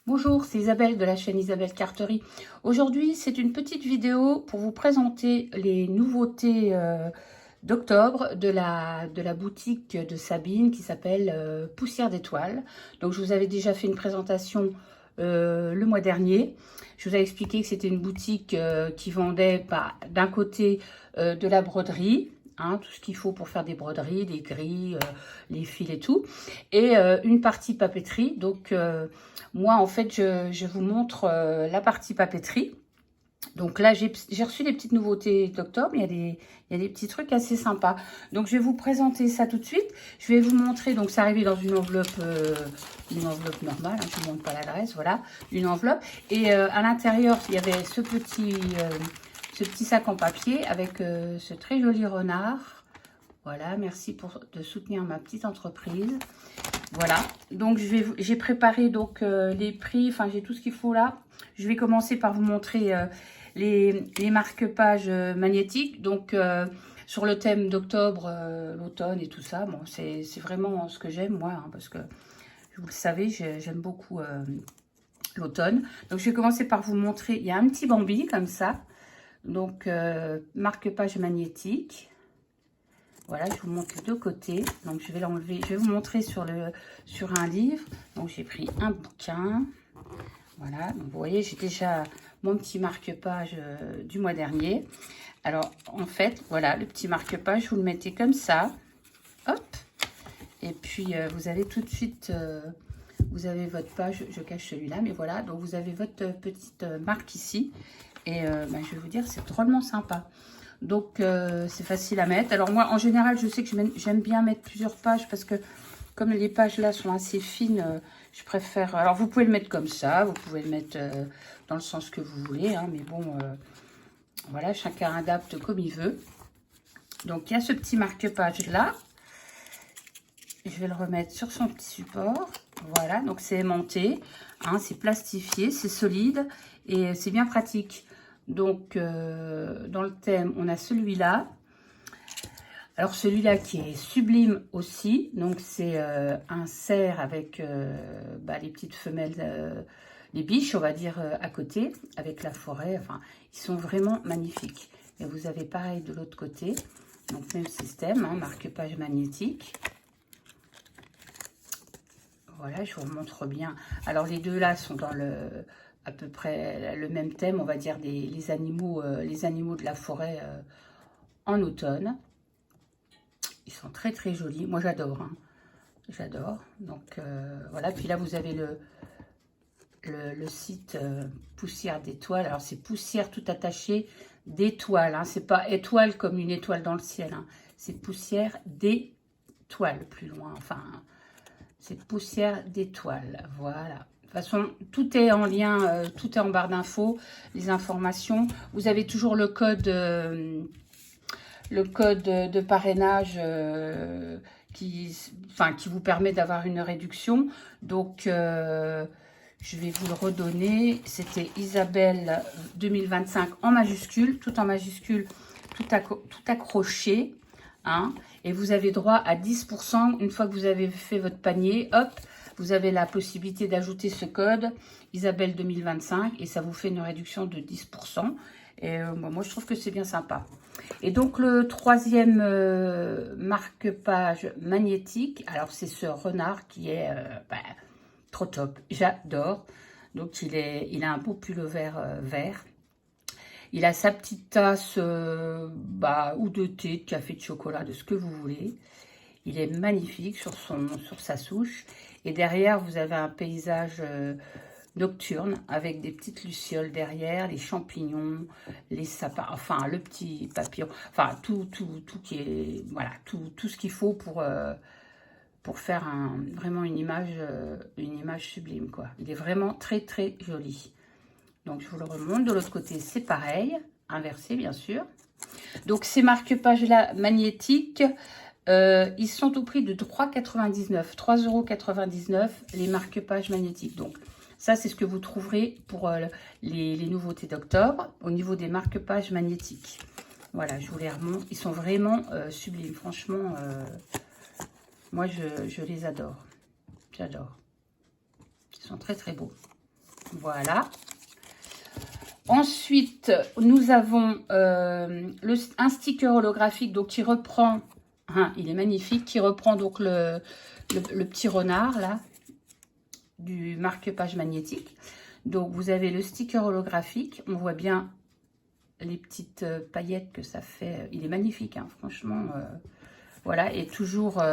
Bonjour, c'est Isabelle de la chaîne Isabelle Carterie. Aujourd'hui, c'est une petite vidéo pour vous présenter les nouveautés d'octobre de la boutique de Sabine qui s'appelle Poussière d'étoiles. Donc, je vous avais déjà fait une présentation le mois dernier. Je vous avais expliqué que c'était une boutique qui vendait d'un côté de la broderie, hein, tout ce qu'il faut pour faire des broderies, les grilles, les fils et tout, et une partie papeterie. Donc, moi, en fait, je vous montre la partie papeterie. Donc là, j'ai reçu les petites nouveautés d'octobre. Il y a des petits trucs assez sympas. Donc, je vais vous présenter ça tout de suite. Je vais vous montrer. Donc, c'est arrivé dans une enveloppe normale. Hein, je ne vous montre pas l'adresse. Voilà, une enveloppe. Et à l'intérieur, il y avait ce petit sac en papier avec ce très joli renard. Voilà, merci de soutenir ma petite entreprise. Voilà, donc j'ai préparé donc les prix, enfin j'ai tout ce qu'il faut là. Je vais commencer par vous montrer les marque-pages magnétiques. Donc sur le thème d'octobre, l'automne et tout ça. Bon, c'est vraiment ce que j'aime moi, hein, parce que vous le savez, j'aime beaucoup l'automne. Donc je vais commencer par vous montrer, il y a un petit Bambi comme ça. Donc marque-page magnétique. Voilà, je vous montre les deux côtés. Donc, je vais l'enlever. Je vais vous montrer sur un livre. Donc, j'ai pris un bouquin. Voilà. Donc, vous voyez, j'ai déjà mon petit marque-page du mois dernier. Alors, en fait, voilà, le petit marque-page, vous le mettez comme ça. Hop. Et puis, vous avez tout de suite... vous avez votre page. Je cache celui-là, mais voilà. Donc, vous avez votre petite marque ici. Et je vais vous dire, c'est drôlement sympa. Donc, c'est facile à mettre. Alors, moi, en général, je sais que j'aime bien mettre plusieurs pages parce que comme les pages là sont assez fines, je préfère... Alors, vous pouvez le mettre comme ça. Vous pouvez le mettre dans le sens que vous voulez. Hein, mais bon, voilà, chacun adapte comme il veut. Donc, il y a ce petit marque-page là. Je vais le remettre sur son petit support. Voilà, donc c'est aimanté. Hein, c'est plastifié, c'est solide et c'est bien pratique. Donc, dans le thème, on a celui-là. Alors, celui-là qui est sublime aussi. Donc, c'est un cerf avec les petites femelles, les biches, on va dire, à côté, avec la forêt. Enfin, ils sont vraiment magnifiques. Et vous avez pareil de l'autre côté. Donc, même système, hein, marque-page magnétique. Voilà, je vous montre bien. Alors, les deux là sont dans à peu près le même thème, on va dire, les animaux de la forêt en automne. Ils sont très, très jolis. Moi, j'adore. Hein. J'adore. Donc, voilà. Puis là, vous avez le site Poussière d'étoiles. Alors, c'est poussière tout attaché d'étoiles. Hein. C'est pas étoile comme une étoile dans le ciel. Hein. C'est poussière d'étoiles plus loin. Enfin... C'est poussière d'étoiles, voilà. De toute façon, tout est en lien, tout est en barre d'infos, les informations. Vous avez toujours le code de parrainage qui vous permet d'avoir une réduction. Donc, je vais vous le redonner. C'était Isabelle 2025 en majuscule, tout en majuscule, tout accroché. Hein, et vous avez droit à 10% une fois que vous avez fait votre panier. Hop, vous avez la possibilité d'ajouter ce code Isabelle 2025 et ça vous fait une réduction de 10%. Et moi, je trouve que c'est bien sympa. Et donc, le troisième marque-page magnétique, alors c'est ce renard qui est trop top. J'adore. Donc, il a un beau pullover vert. Il a sa petite tasse ou de thé, de café, de chocolat, de ce que vous voulez. Il est magnifique sur sa souche. Et derrière, vous avez un paysage nocturne avec des petites lucioles derrière, les champignons, les sapins, enfin le petit papillon, enfin tout qui est, voilà, tout ce qu'il faut pour faire vraiment une image sublime, quoi. Il est vraiment très, très joli. Donc, je vous le remonte. De l'autre côté, c'est pareil. Inversé, bien sûr. Donc, ces marque-pages-là magnétiques, ils sont au prix de 3,99 €. 3,99 € les marque-pages magnétiques. Donc, ça, c'est ce que vous trouverez pour les nouveautés d'octobre au niveau des marque-pages magnétiques. Voilà, je vous les remonte. Ils sont vraiment sublimes. Franchement, moi, je les adore. J'adore. Ils sont très, très beaux. Voilà. Ensuite, nous avons un sticker holographique donc, qui reprend, hein, il est magnifique, qui reprend donc le petit renard là, du marque-page magnétique. Donc, vous avez le sticker holographique, on voit bien les petites paillettes que ça fait. Il est magnifique, hein, franchement. Voilà, et toujours,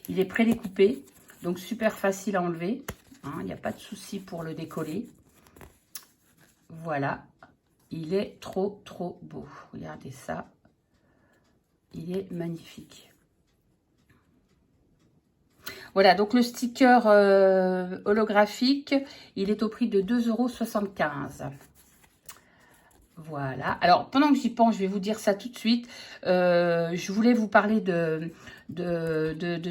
il est pré-découpé, donc super facile à enlever. Hein, il n'y a pas de souci pour le décoller. Voilà, il est trop beau. Regardez ça, il est magnifique. Voilà, donc le sticker holographique, il est au prix de 2,75 €. Voilà. Alors, pendant que j'y pense, je vais vous dire ça tout de suite. Je voulais vous parler de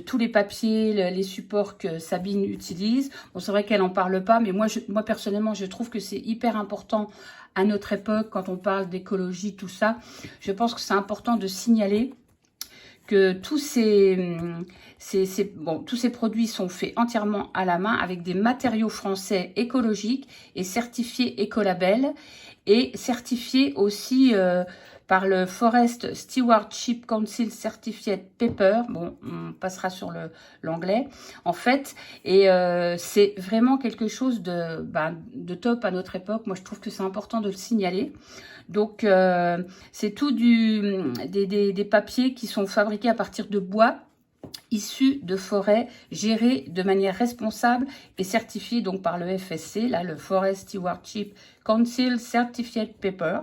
tous les papiers, les supports que Sabine utilise. Bon, c'est vrai qu'elle n'en parle pas, mais moi, personnellement, je trouve que c'est hyper important à notre époque, quand on parle d'écologie, tout ça. Je pense que c'est important de signaler que tous ces produits sont faits entièrement à la main avec des matériaux français écologiques et certifiés Écolabel et certifiés aussi par le Forest Stewardship Council Certified Paper. Bon, on passera sur l'anglais en fait. Et c'est vraiment quelque chose de top à notre époque. Moi, je trouve que c'est important de le signaler. Donc, c'est tout des papiers qui sont fabriqués à partir de bois issus de forêts gérées de manière responsable et certifiées donc par le FSC, là, le Forest Stewardship Council Certified Paper.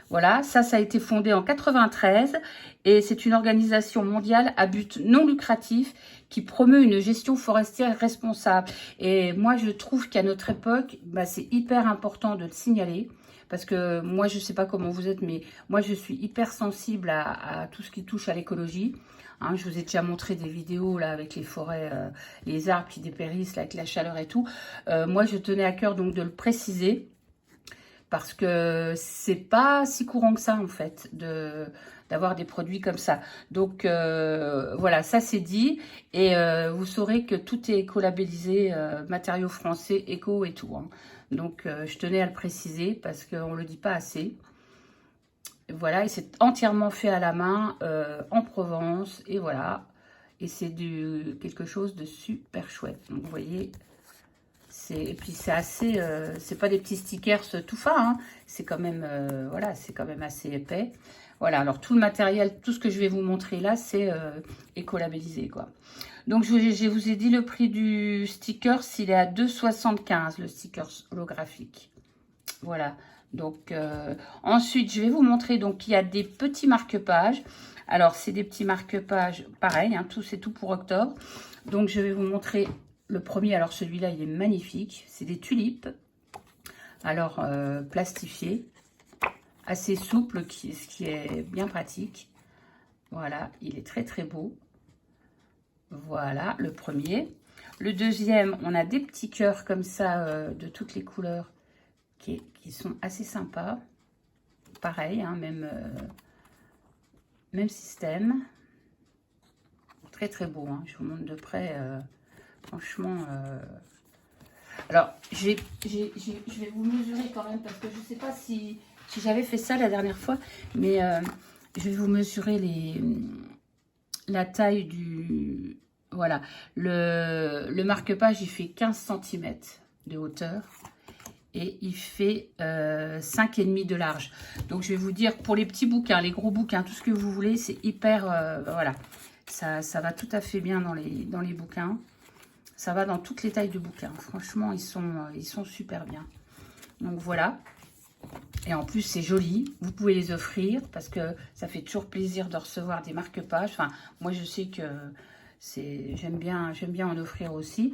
Voilà, ça a été fondé en 93 et c'est une organisation mondiale à but non lucratif qui promeut une gestion forestière responsable. Et moi, je trouve qu'à notre époque, c'est hyper important de le signaler. Parce que moi, je ne sais pas comment vous êtes, mais moi, je suis hyper sensible à tout ce qui touche à l'écologie. Hein, je vous ai déjà montré des vidéos là avec les forêts, les arbres qui dépérissent là, avec la chaleur et tout. Moi, je tenais à cœur donc de le préciser. Parce que c'est pas si courant que ça, en fait, d'avoir des produits comme ça. Donc, voilà, ça c'est dit. Et vous saurez que tout est écolabellisé, matériaux français, éco et tout. Hein. Donc, je tenais à le préciser parce qu'on ne le dit pas assez. Voilà, et c'est entièrement fait à la main, en Provence. Et voilà, et c'est quelque chose de super chouette. Donc, vous voyez... Et puis c'est assez, c'est pas des petits stickers tout fins, hein. C'est quand même, voilà, c'est quand même assez épais. Voilà, alors tout le matériel, tout ce que je vais vous montrer là, c'est écolabellisé, quoi. Donc je vous ai dit le prix du sticker, il est à 2,75 le sticker holographique. Voilà, donc ensuite je vais vous montrer, donc il y a des petits marque-pages. Alors c'est des petits marque-pages, pareil, hein, c'est tout pour octobre. Donc je vais vous montrer... Le premier, alors celui-là, il est magnifique. C'est des tulipes. Alors, plastifié. Assez souple, ce qui est bien pratique. Voilà, il est très beau. Voilà, le premier. Le deuxième, on a des petits cœurs comme ça, de toutes les couleurs, qui sont assez sympas. Pareil, hein, même système. Très beau, hein. Je vous montre de près... Franchement, alors je vais vous mesurer quand même parce que je ne sais pas si j'avais fait ça la dernière fois, mais je vais vous mesurer la taille du... Voilà, le marque-page, il fait 15 cm de hauteur et il fait 5,5 de large. Donc, je vais vous dire, pour les petits bouquins, les gros bouquins, tout ce que vous voulez, c'est hyper... voilà, ça va tout à fait bien dans les bouquins. Ça va dans toutes les tailles de bouquins. Franchement, ils sont super bien. Donc voilà. Et en plus, c'est joli. Vous pouvez les offrir parce que ça fait toujours plaisir de recevoir des marque-pages. Enfin, moi, je sais que j'aime bien en offrir aussi.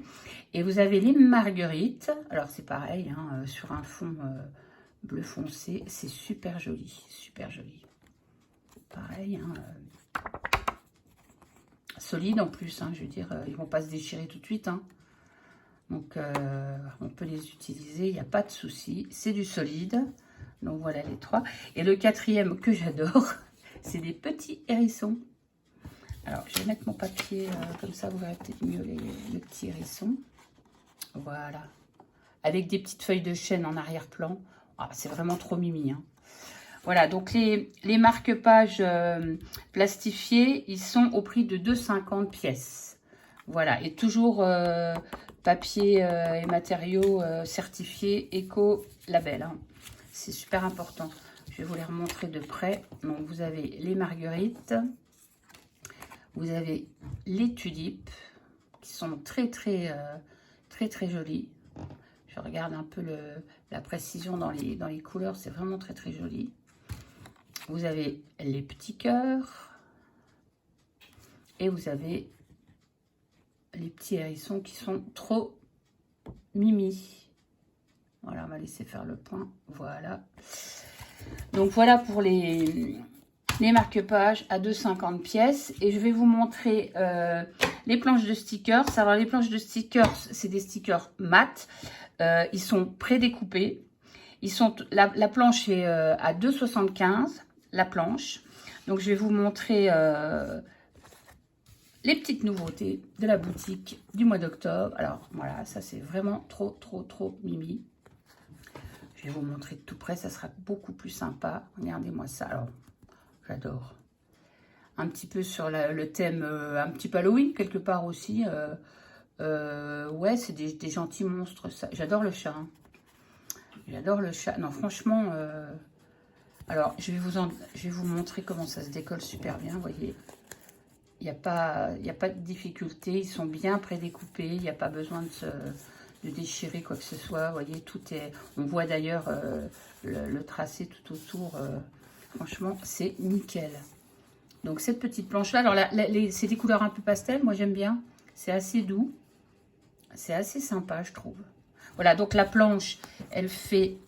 Et vous avez les marguerites. Alors, c'est pareil, hein, sur un fond bleu foncé. C'est super joli. Super joli. Pareil, hein, solide en plus, hein, je veux dire, ils vont pas se déchirer tout de suite, hein. Donc on peut les utiliser, il n'y a pas de souci, c'est du solide. Donc voilà les trois. Et le quatrième que j'adore, c'est des petits hérissons. Alors je vais mettre mon papier comme ça, vous verrez peut-être mieux les petits hérissons. Voilà, avec des petites feuilles de chêne en arrière-plan. Ah, c'est vraiment trop mimi, hein. Voilà, donc les marque-pages plastifiés, ils sont au prix de 2,50 pièces. Voilà, et toujours papier et matériaux certifiés éco-label, hein. C'est super important. Je vais vous les remontrer de près. Donc, vous avez les marguerites. Vous avez les tulipes qui sont très jolies. Je regarde un peu la précision dans les couleurs. C'est vraiment très joli. Vous avez les petits cœurs. Et vous avez les petits hérissons qui sont trop mimi. Voilà, on va laisser faire le point. Voilà. Donc, voilà pour les marque-pages à 2,50 pièces. Et je vais vous montrer les planches de stickers. Alors, les planches de stickers, c'est des stickers mat. Ils sont prédécoupés. La planche est à 2,75 la planche. Donc, je vais vous montrer les petites nouveautés de la boutique du mois d'octobre. Alors, voilà, ça, c'est vraiment trop mimi. Je vais vous montrer de tout près, ça sera beaucoup plus sympa. Regardez-moi ça. Alors, j'adore. Un petit peu sur le thème, un petit peu Halloween, quelque part aussi. Ouais, c'est des gentils monstres, ça. J'adore le chat, hein. J'adore le chat. Non, franchement, alors, je vais vous montrer comment ça se décolle super bien, vous voyez. Il n'y a pas de difficulté, ils sont bien prédécoupés, il n'y a pas besoin de déchirer quoi que ce soit. Vous voyez, tout est... On voit d'ailleurs le tracé tout autour. Franchement, c'est nickel. Donc, cette petite planche-là, alors c'est des couleurs un peu pastel, moi j'aime bien. C'est assez doux. C'est assez sympa, je trouve. Voilà, donc la planche, elle fait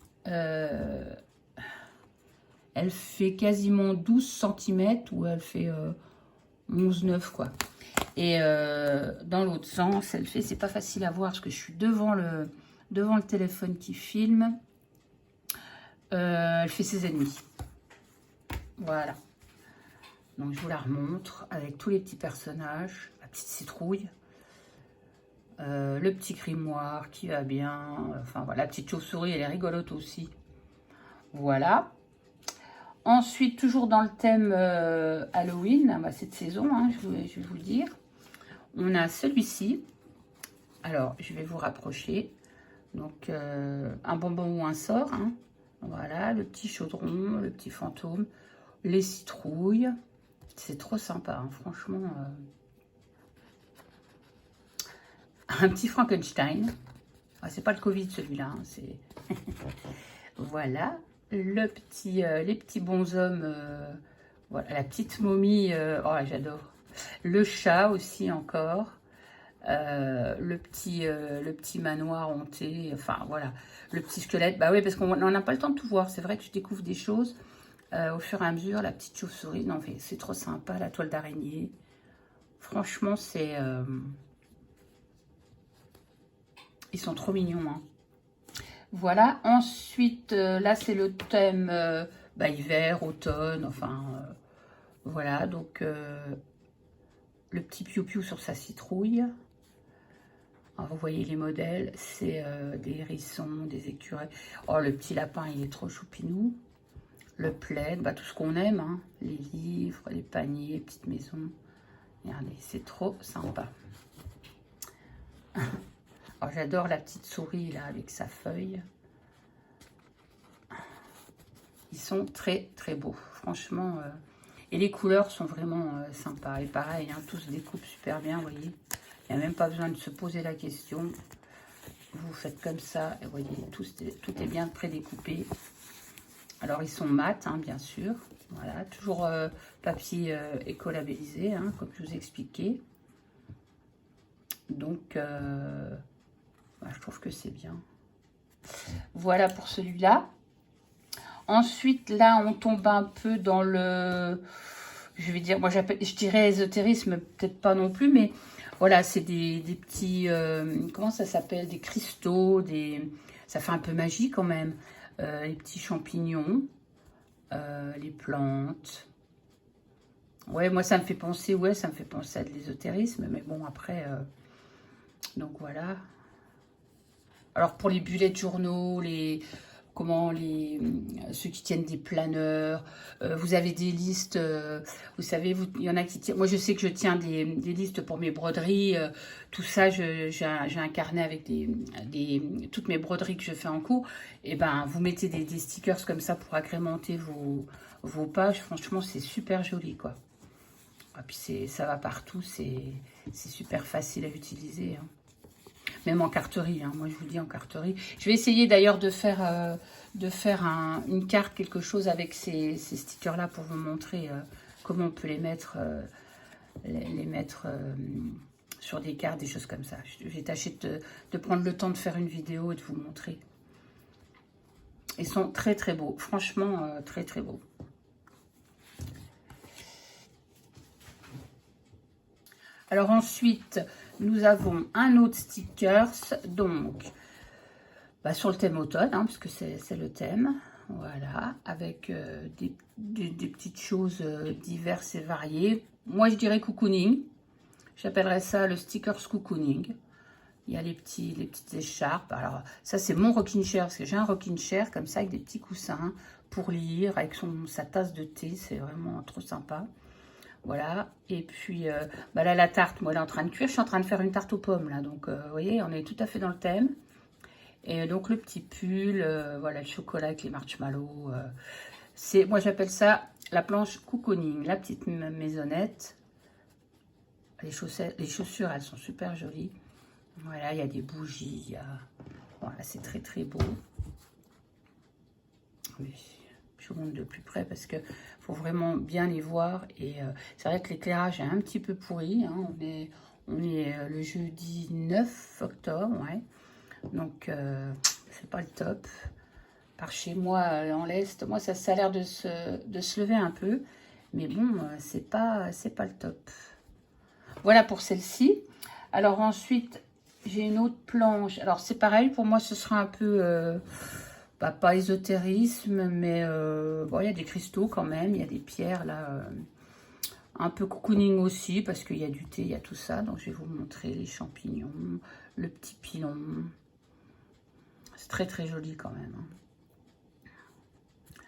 quasiment 12 cm ou elle fait 11,9 quoi. Et dans l'autre sens, elle fait, c'est pas facile à voir parce que je suis devant le téléphone qui filme. Elle fait 16,5. Voilà. Donc je vous la remontre avec tous les petits personnages, la petite citrouille, le petit grimoire qui va bien. Enfin voilà, la petite chauve-souris, elle est rigolote aussi. Voilà. Ensuite, toujours dans le thème Halloween, bah, cette saison, hein, je vais vous le dire. On a celui-ci. Alors, je vais vous rapprocher. Donc, un bonbon ou un sort, hein. Voilà, le petit chaudron, le petit fantôme, les citrouilles. C'est trop sympa, hein, franchement. Un petit Frankenstein. Ah, c'est pas le Covid, celui-là. Hein, c'est... Voilà. Les petits bonshommes. Voilà, la petite momie. Oh, j'adore. Le chat aussi, encore. Le petit manoir hanté, enfin voilà, le petit squelette. Bah oui, parce qu'on n'a pas le temps de tout voir. C'est vrai que je découvre des choses au fur et à mesure. La petite chauve-souris, non, c'est trop sympa. La toile d'araignée, franchement, c'est ils sont trop mignons, hein. Voilà. Ensuite, là, c'est le thème hiver, automne, enfin voilà. Donc le petit piou-piou sur sa citrouille. Alors, vous voyez les modèles, c'est des hérissons, des écureuils. Oh, le petit lapin, il est trop choupinou. Le plaid, bah, tout ce qu'on aime, hein. Les livres, les paniers, les petites maisons. Regardez, c'est trop sympa. Alors, j'adore la petite souris, là, avec sa feuille. Ils sont très beaux, franchement. Et les couleurs sont vraiment sympas. Et pareil, hein, tout se découpe super bien, vous voyez. Il n'y a même pas besoin de se poser la question. Vous faites comme ça, et vous voyez, tout est bien prédécoupé. Alors, ils sont mat, hein, bien sûr. Voilà, toujours papier écolabellisé, hein, comme je vous ai expliqué. Donc, bah, je trouve que c'est bien. Voilà pour celui-là. Ensuite, là, on tombe un peu dans le... Je vais dire, moi, je dirais ésotérisme, peut-être pas non plus, mais... Voilà, c'est des petits, comment ça s'appelle? Des cristaux, ça fait un peu magie quand même. Les petits champignons, les plantes. Ouais, moi ça me fait penser, à de l'ésotérisme, mais bon après, donc voilà. Alors pour les bullets de journaux, ceux qui tiennent des planeurs, vous avez des listes, vous savez, il y en a qui tiennent, moi je sais que je tiens des listes pour mes broderies, tout ça, j'ai un carnet avec toutes mes broderies que je fais en cours, et ben vous mettez des stickers comme ça pour agrémenter vos pages, franchement c'est super joli quoi. Et puis ça va partout, c'est super facile à utiliser, hein. Même en carterie, hein. Moi je vous dis en carterie. Je vais essayer d'ailleurs de faire, une carte, quelque chose avec ces stickers-là pour vous montrer comment on peut les mettre, sur des cartes, des choses comme ça. Je vais tâcher de prendre le temps de faire une vidéo et de vous montrer. Ils sont très très beaux, franchement très très beaux. Alors ensuite, nous avons un autre stickers, donc sur le thème automne, hein, puisque c'est le thème, voilà, avec des petites choses diverses et variées. Moi, je dirais cocooning, j'appellerais ça le stickers cocooning. Il y a les petites écharpes. Alors, ça, c'est mon rocking chair, parce que j'ai un rocking chair comme ça, avec des petits coussins pour lire, avec sa tasse de thé, c'est vraiment trop sympa. Voilà, et puis là la tarte, moi elle est en train de cuire, je suis en train de faire une tarte aux pommes là, donc vous voyez, on est tout à fait dans le thème. Et donc le petit pull, voilà, le chocolat avec les marshmallows, moi j'appelle ça la planche cocooning, la petite maisonnette. Les chaussures elles sont super jolies, voilà, il y a des bougies, voilà, c'est très très beau. Oui. Je vous montre de plus près parce que faut vraiment bien les voir. Et c'est vrai que l'éclairage est un petit peu pourri, hein. On est le jeudi 9 octobre, ouais. Donc c'est pas le top. Par chez moi en l'est, moi ça a l'air de se lever un peu, mais bon, c'est pas le top. Voilà pour celle-ci. Alors ensuite j'ai une autre planche. Alors c'est pareil, pour moi ce sera un peu pas ésotérisme, mais bon, il y a des cristaux quand même, il y a des pierres là, un peu cocooning aussi, parce qu'il y a du thé, il y a tout ça. Donc je vais vous montrer les champignons, le petit pilon. C'est très très joli quand même, hein.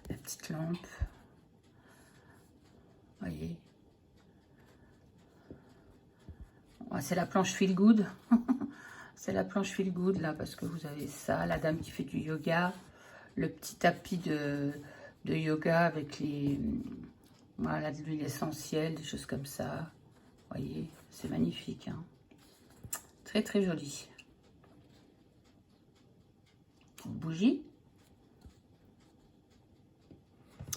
La petite lampe, vous voyez. Ouais, c'est la planche feel good. C'est la planche feel good là, parce que vous avez ça, la dame qui fait du yoga, le petit tapis de yoga avec voilà, de l'huile essentielle, des choses comme ça. Vous voyez, c'est magnifique, hein. Très très joli. Petite bougie.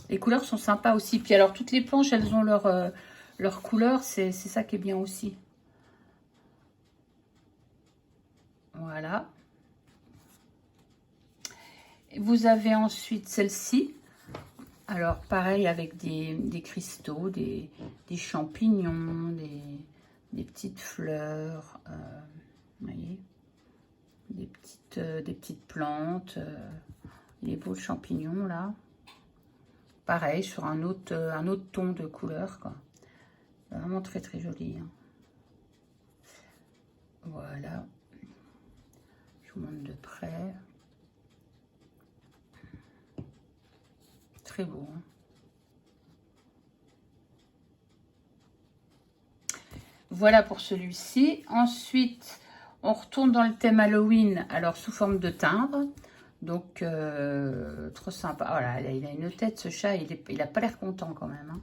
Les couleurs sont sympas aussi. Puis alors toutes les planches, elles ont leur couleur, c'est ça qui est bien aussi. Voilà. Vous avez ensuite celle-ci. Alors pareil avec des cristaux, des champignons, des petites fleurs, vous voyez, des petites plantes, les beaux champignons là. Pareil sur un autre ton de couleur quoi. Vraiment très très joli, hein. Voilà. Je vous montre de près. Très beau, hein. Voilà pour celui-ci. Ensuite, on retourne dans le thème Halloween, alors sous forme de timbre. Donc, trop sympa. Voilà, il a une tête, ce chat, il a pas l'air content quand même, hein.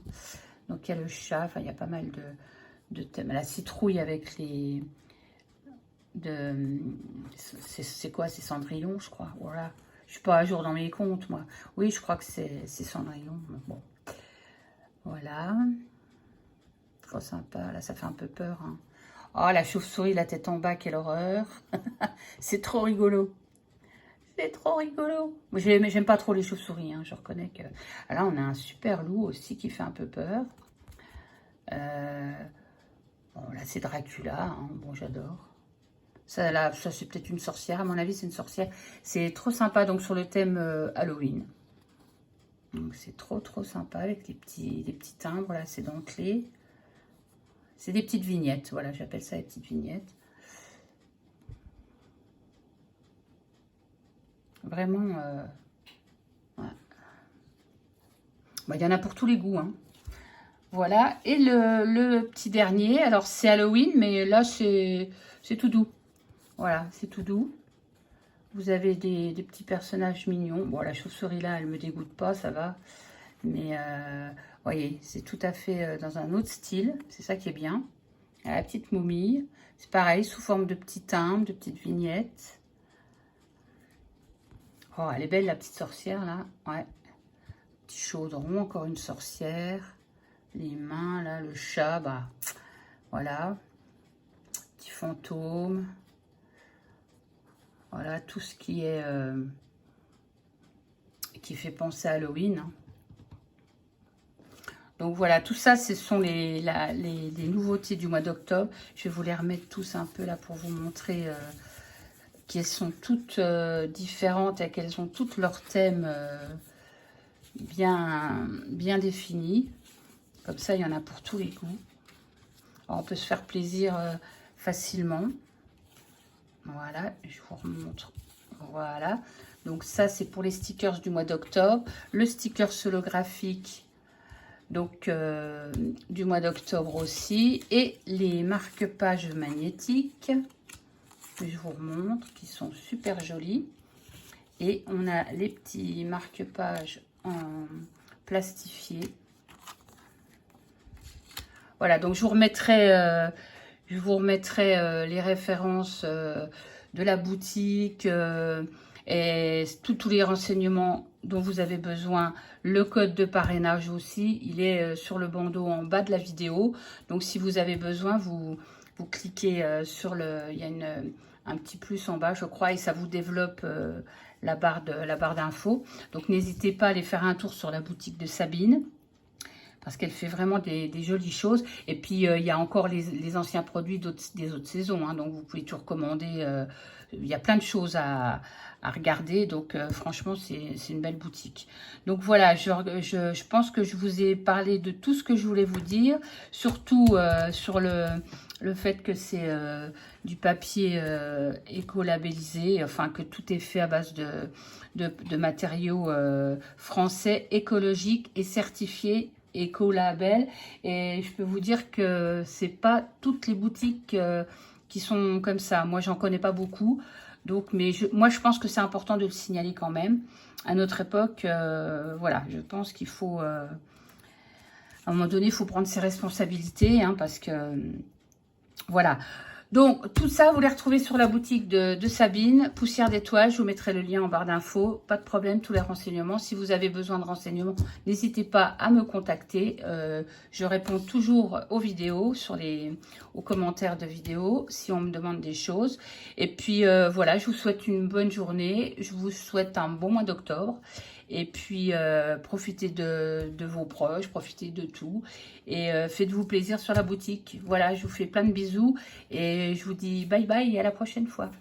Donc, il y a le chat, enfin, il y a pas mal de thèmes. La citrouille avec c'est quoi? C'est Cendrillon, je crois. Voilà. Je suis pas à jour dans mes comptes, moi. Oui, je crois que c'est Cendrillon. Bon. Voilà. Trop sympa. Là, ça fait un peu peur, hein. Oh, la chauve-souris, la tête en bas, quelle horreur. C'est trop rigolo. C'est trop rigolo. Moi, j'aime pas trop les chauves-souris, hein. Je reconnais que... Là, on a un super loup aussi qui fait un peu peur. Bon, là, c'est Dracula, hein. Bon, j'adore. Ça c'est peut-être une sorcière. À mon avis, c'est une sorcière. C'est trop sympa, donc, sur le thème Halloween. Donc, c'est trop sympa avec les petits timbres, là. C'est dentelé. C'est des petites vignettes. Voilà, j'appelle ça les petites vignettes. Vraiment, ouais. Bah, y en a pour tous les goûts, hein. Voilà, et le petit dernier, alors c'est Halloween, mais là c'est tout doux. Voilà, c'est tout doux. Vous avez des petits personnages mignons. Bon, la chauve-souris là, elle me dégoûte pas, ça va. Mais, voyez, c'est tout à fait dans un autre style. C'est ça qui est bien. La petite momie, c'est pareil, sous forme de petits timbres, de petites vignettes. Oh, elle est belle la petite sorcière là, ouais. Petit chaudron, encore une sorcière. Les mains là, le chat, bah voilà. Petit fantôme. Voilà, tout ce qui est qui fait penser à Halloween, hein. Donc voilà, tout ça, ce sont les nouveautés du mois d'octobre. Je vais vous les remettre tous un peu là pour vous montrer qu'elles sont toutes différentes et qu'elles ont toutes leurs thèmes bien définis. Comme ça, il y en a pour tous les goûts. Alors, on peut se faire plaisir facilement. Voilà, je vous remontre. Voilà, donc ça, c'est pour les stickers du mois d'octobre. Le sticker holographique, donc du mois d'octobre aussi. Et les marque-pages magnétiques, que je vous remontre, qui sont super jolis. Et on a les petits marque-pages en plastifié. Voilà, donc je vous remettrai les références de la boutique et tous les renseignements dont vous avez besoin. Le code de parrainage aussi, il est sur le bandeau en bas de la vidéo. Donc si vous avez besoin, vous cliquez sur il y a un petit plus en bas, je crois, et ça vous développe la barre d'infos. Donc n'hésitez pas à aller faire un tour sur la boutique de Sabine, parce qu'elle fait vraiment des jolies choses. Et puis, il y a encore les anciens produits des autres saisons, hein, donc vous pouvez tout recommander. Il y a plein de choses à regarder, donc franchement, c'est une belle boutique. Donc voilà, je pense que je vous ai parlé de tout ce que je voulais vous dire, surtout sur le fait que c'est du papier écolabellisé, enfin que tout est fait à base de matériaux français, écologiques et certifiés écolabel. Et je peux vous dire que c'est pas toutes les boutiques qui sont comme ça. Moi, j'en connais pas beaucoup. Donc, mais moi, je pense que c'est important de le signaler quand même. À notre époque, voilà, je pense qu'il faut, à un moment donné, il faut prendre ses responsabilités, hein, parce que, voilà. Donc, tout ça, vous les retrouvez sur la boutique de Sabine, Poussière d'étoiles. Je vous mettrai le lien en barre d'infos. Pas de problème, tous les renseignements. Si vous avez besoin de renseignements, n'hésitez pas à me contacter. Je réponds toujours aux vidéos, aux commentaires de vidéos, si on me demande des choses. Et puis, voilà, je vous souhaite une bonne journée. Je vous souhaite un bon mois d'octobre. Et puis, profitez de vos proches, profitez de tout. Et faites-vous plaisir sur la boutique. Voilà, je vous fais plein de bisous. Et je vous dis bye bye et à la prochaine fois.